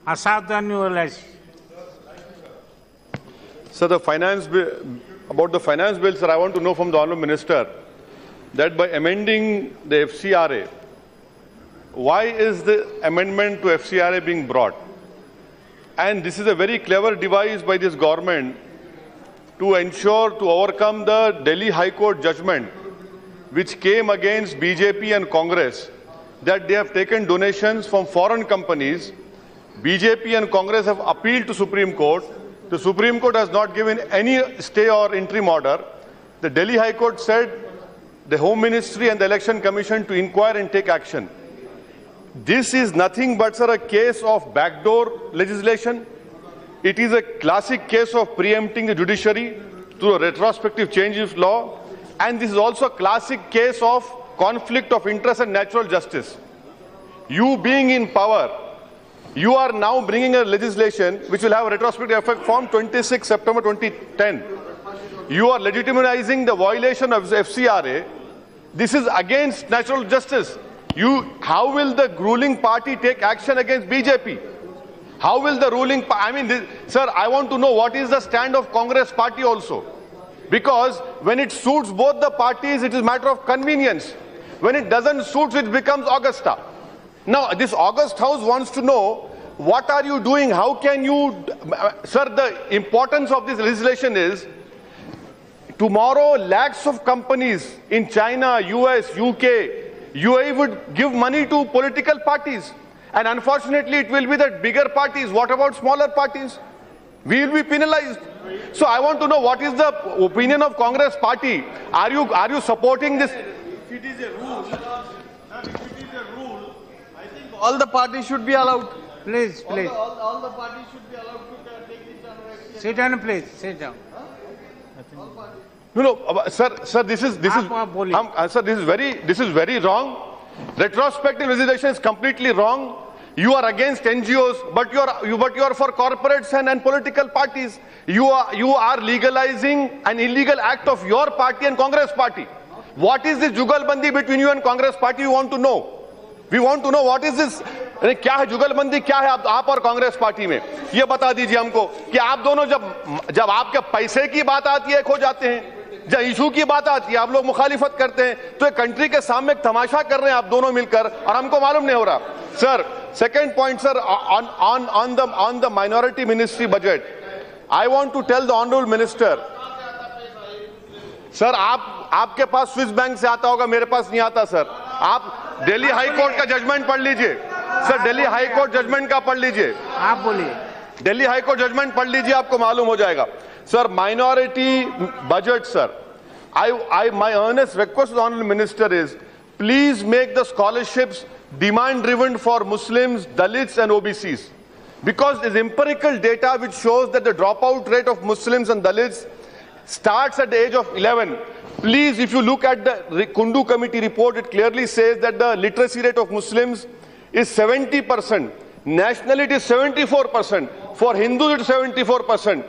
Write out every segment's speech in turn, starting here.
Asaduddin Owaisi. So the finance bill, about the finance bill, sir, I want to know from the Honourable Minister that by amending the FCRA, why is the amendment to FCRA being brought? And this is a very clever device by this government to ensure to overcome the Delhi High Court judgment which came against BJP and Congress that they have taken donations from foreign companies. BJP and Congress have appealed to Supreme Court. The Supreme Court has not given any stay or interim order. The Delhi High Court said the Home Ministry and the Election Commission to inquire and take action. This is nothing but, sir, a case of backdoor legislation. It is a classic case of preempting the judiciary through a retrospective change of law. And this is also a classic case of conflict of interest and natural justice. You being in power, you are now bringing a legislation which will have a retrospective effect from 26 September 2010. You are legitimizing the violation of FCRA. This is against natural justice. How will the ruling party take action against BJP? How will the ruling party, sir, I want to know what is the stand of Congress party also. Because when it suits both the parties, it is a matter of convenience. When it doesn't suit, it becomes Augusta. Now, this August House wants to know, what are you doing? How can you, sir, the importance of this legislation is, tomorrow lakhs of companies in China, US, UK, UAE would give money to political parties. And unfortunately, it will be the bigger parties. What about smaller parties? We will be penalized. So I want to know what is the opinion of Congress party. Are you supporting this? If it is a rule, I think all the parties should be allowed. Please. All the parties should be allowed to take this under FCRA. Sit down, please. Sit down. No, sir, this is very wrong. Retrospective legislation is completely wrong. You are against NGOs, but you are for corporates and political parties. You are legalizing an illegal act of your party and Congress party. What is this jugalbandi between you and Congress party? We want to know. We want to know what is this. क्या है जुगलबंदी, क्या है आप और Congress party में, ये बता दीजिए हमको कि आप दोनों जब आपके पैसे की बात आती है खो जाते हैं, जब इशू की बात आती है आप लोग मुखालिफत करते हैं, तो एक कंट्री के सामने एक तमाशा कर रहे हैं आप दोनों मिलकर और हमको मालूम नहीं हो रहा. Sir, second point, sir, on the minority ministry budget, I want to tell the honorable minister, sir आपके पास स्विस बैंक से आता होगा, मेरे पास नहीं आता सर. आप दिल्ली हाई कोर्ट का जजमेंट पढ़ लीजिए sir, Delhi high court judgement का पढ़ लीजिए. आप बोलिए. दिल्ली हाई कोर्ट जजमेंट पढ़ लीजिए, आपको मालूम हो जाएगा. Sir, minority budget, sir, my earnest request to the honorable minister is, please make the scholarships demand driven for Muslims, Dalits and OBCs, because there's empirical data which shows that the dropout rate of Muslims and Dalits starts at the age of 11. Please, if you look at the Kundu committee report, it clearly says that the literacy rate of Muslims is 70%. Nationally, it is 74%. For Hindus, it is 74%.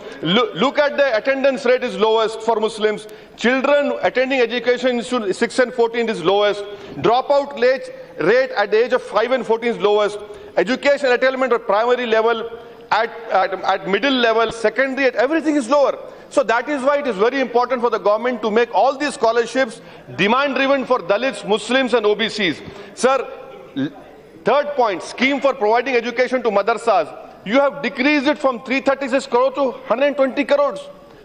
Look at the attendance rate is lowest for Muslims. Children attending education in 6 and 14 is lowest. Dropout rate at the age of 5 and 14 is lowest. Education attainment at primary level, at middle level, secondary, everything is lower. So that is why it is very important for the government to make all these scholarships demand driven for Dalits, Muslims and OBCs. Sir, third point, scheme for providing education to madrasas. You have decreased it from 336 crore to 120 crores.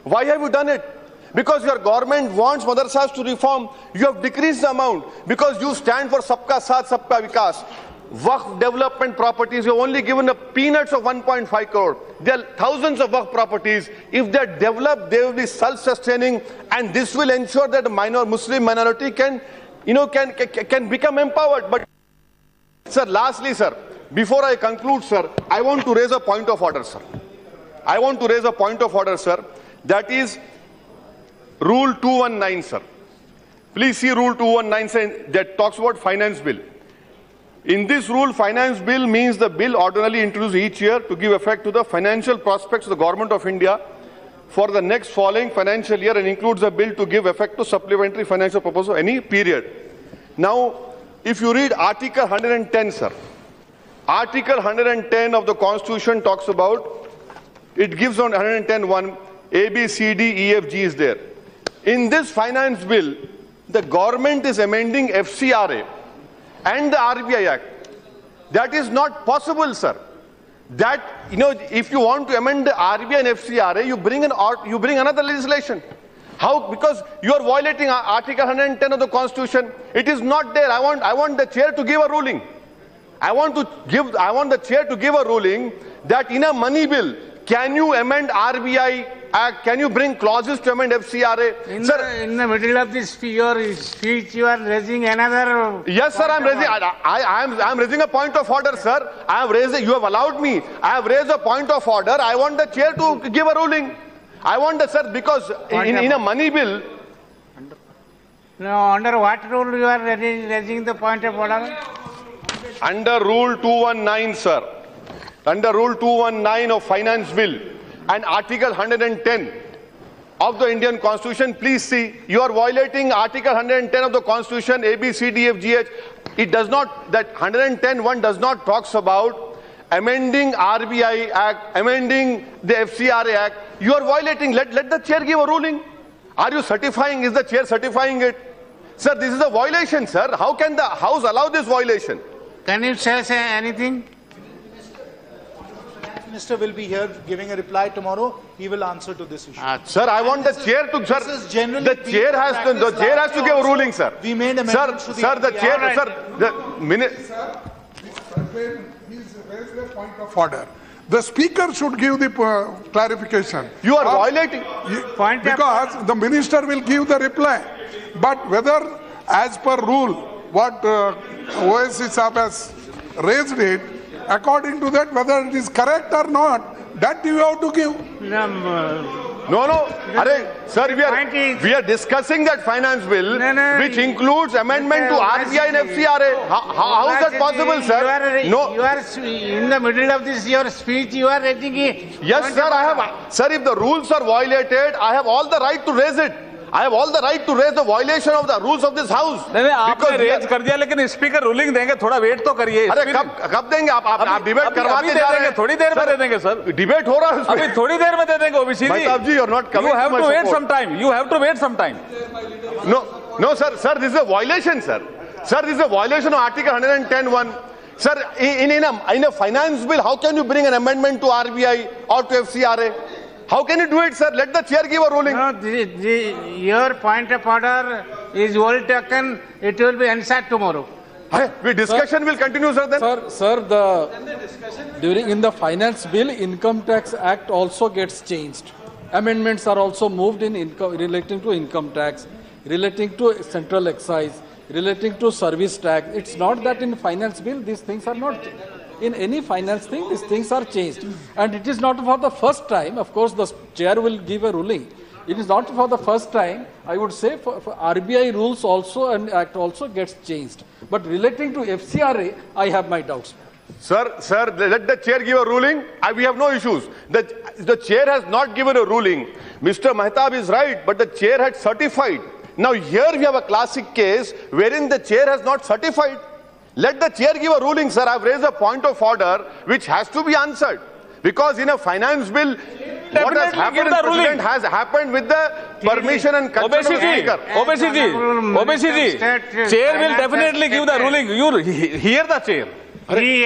Why have you done it? Because your government wants madrasas to reform. You have decreased the amount because you stand for Sabka Saath, Sabka Vikas. Waqf development properties, you have only given a peanuts of 1.5 crore. There are thousands of Waqf properties. If they are developed, they will be self-sustaining, and this will ensure that the Muslim minority can become empowered. But, sir, lastly, sir, before I conclude, sir, I want to raise a point of order, sir. I want to raise a point of order, sir. That is Rule 219, sir. Please see Rule 219, sir, that talks about finance bill. In this rule, finance bill means the bill ordinarily introduced each year to give effect to the financial prospects of the Government of India for the next following financial year and includes a bill to give effect to supplementary financial proposal of any period. Now, if you read Article 110, sir, Article 110 of the Constitution talks about, it gives on 110(1), A, B, C, D, E, F, G is there. In this finance bill, the government is amending FCRA and the RBI Act. That is not possible, sir. That, if you want to amend the RBI and FCRA, you bring another legislation. How? Because you are violating Article 110 of the Constitution. It is not there. I want the chair to give a ruling. I want the chair to give a ruling that in a money bill, can you amend RBI Act? Can you bring clauses to amend FCRA? In the middle of your speech, you are raising another. Yes, sir. I'm raising a point of order, sir. You have allowed me. I have raised a point of order. I want the chair to give a ruling. I want sir, because in a money bill. No, under what rule you are raising the point of order? Under Rule 219, sir. Under Rule 219 of Finance Bill and Article 110 of the Indian Constitution, please see, you are violating Article 110 of the Constitution, A, B, C, D, F, G, H. It does not, that 110(1) does not talks about amending RBI Act, amending the FCRA Act. You are violating. Let the chair give a ruling. Are you certifying? Is the chair certifying it? Sir, this is a violation, sir. How can the House allow this violation? Can you say anything? Minister will be here giving a reply tomorrow. He will answer to this issue. Sir, I want the chair to, sir. The chair has to give a ruling, sir. We made amendments to the chair, sir, the minute. He's raised a point of order. The speaker should give the clarification. You are violating. Because the minister will give the reply. But whether, as per rule, what Owaisi Sahab has raised it, according to that, whether it is correct or not, that you have to give. No. Sir, we are discussing that finance bill, which includes amendment to RBI and FCRA. How is that possible, sir? You are in the middle of your speech. You are raising it. Yes, sir. Sir, if the rules are violated, I have all the right to raise it. I have all the right to raise the violation of the rules of this house. नहीं आपने raise कर दिया लेकिन speaker ruling देंगे थोड़ा wait तो करिए अरे कब देंगे आप डिबेट करवाते जा रहे हैं थोड़ी देर में दे देंगे सर डिबेट हो रहा है अभी थोड़ी देर में दे देंगे ओबीसी जी you are not coming you have to wait some time you have to wait some time no sir this is a violation sir this is a violation of Article 110(1). Sir, in a finance bill, how can you bring an amendment to RBI or to FCRA? How can you do it, sir? Let the chair give a ruling. No, your point of order is well taken. It will be answered tomorrow. The discussion will continue, sir. Then. Sir, in the Finance Bill, Income Tax Act also gets changed. Amendments are also moved in relating to income tax, relating to central excise, relating to service tax. It's not that in Finance Bill these things are not changed. In any finance thing, these things are changed. And it is not for the first time. Of course, the chair will give a ruling. It is not for the first time. I would say for RBI rules also and Act also gets changed. But relating to FCRA, I have my doubts. Sir, let the chair give a ruling. We have no issues. The chair has not given a ruling. Mr. Mehtab is right, but the chair had certified. Now here we have a classic case wherein the chair has not certified. Let the chair give a ruling, sir. I've raised a point of order which has to be answered. Because in a finance bill, what has happened in President has happened with the permission and consent of Speaker. Owaisi, chair will definitely give the ruling. You hear the chair. He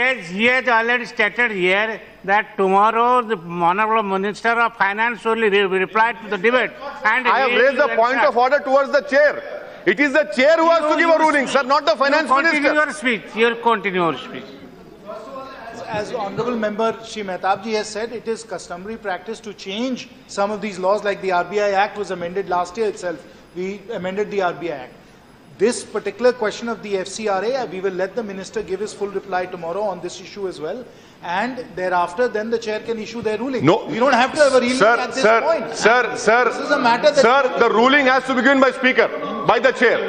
has already stated here that tomorrow the Honorable Minister of Finance will reply to the debate. And I have raised a point of order towards the chair. It is the chair who has to give a ruling, sir, not the finance minister. You continue your speech. As Honourable Member Shri Mehtab ji has said, it is customary practice to change some of these laws, like the RBI Act was amended last year itself. We amended the RBI Act. This particular question of the FCRA, we will let the Minister give his full reply tomorrow on this issue as well. And thereafter, then the chair can issue their ruling. No, we don't have to have a ruling at this point. Sir, this is a matter that sir, the ruling has to be given by Speaker, by the chair.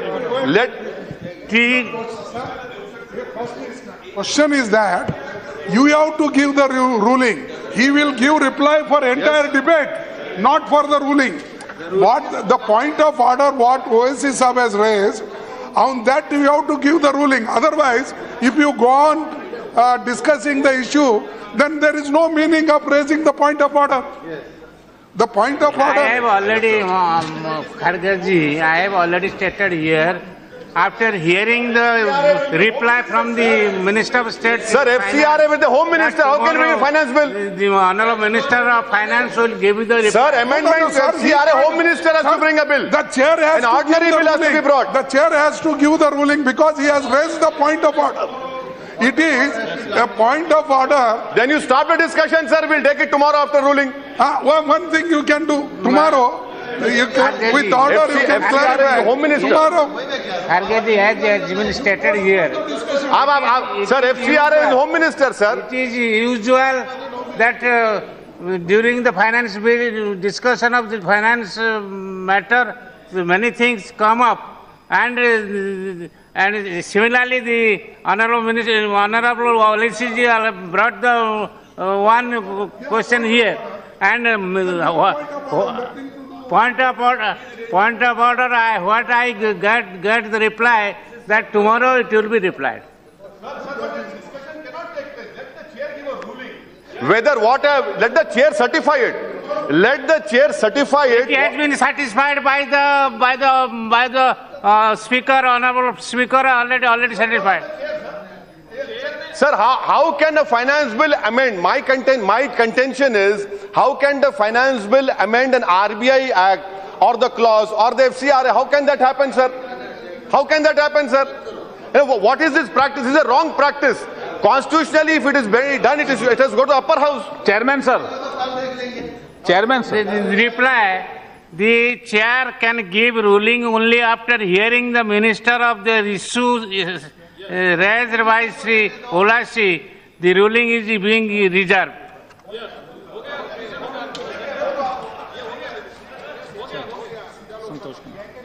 Question is that you have to give the ruling. He will give reply for entire debate, not for the ruling. What the point of order, what Owaisi Sahab has raised, on that you have to give the ruling. Otherwise, if you go on discussing the issue, then there is no meaning of raising the point of order. The point of order. I have already, Kharge-ji, I have already stated here, after hearing the reply from the Minister of State. Sir, FCRA with the Home Minister, how can we bring a finance bill? The Honorable Minister of Finance will give you the reply. Sir, amendment, sir, FCRA Home Minister has to bring a bill. The chair has An ordinary bill has to be brought. The chair has to give the ruling because he has raised the point of order. It is a point of order. Then you stop the discussion, sir. We'll take it tomorrow after ruling. One thing you can do tomorrow. You can, with order, you can clarify. Home Minister. Tomorrow. Kharge-ji has been stated here. Sir, FCRA is Home Minister, sir. It is usual that during the finance bill discussion of the finance matter, many things come up. And similarly, the Honorable Minister, Honorable Owaisi ji brought the one question here. And point of order, what I get the reply that tomorrow it will be replied. Whether what let the chair certify it. Let the chair certify it. It has been satisfied by the speaker, honorable speaker, already satisfied. Sir, how can a finance bill amend? My contention is, how can the finance bill amend an RBI Act or the clause or the FCRA? How can that happen, sir? How can that happen, sir? What is this practice? This is a wrong practice. Constitutionally, if it is very done, it has to go to upper house. Chairman, sir. Chairman, sir. The reply, the chair can give ruling only after hearing the minister of the issues raised by Sri Owaisi. The ruling is being reserved.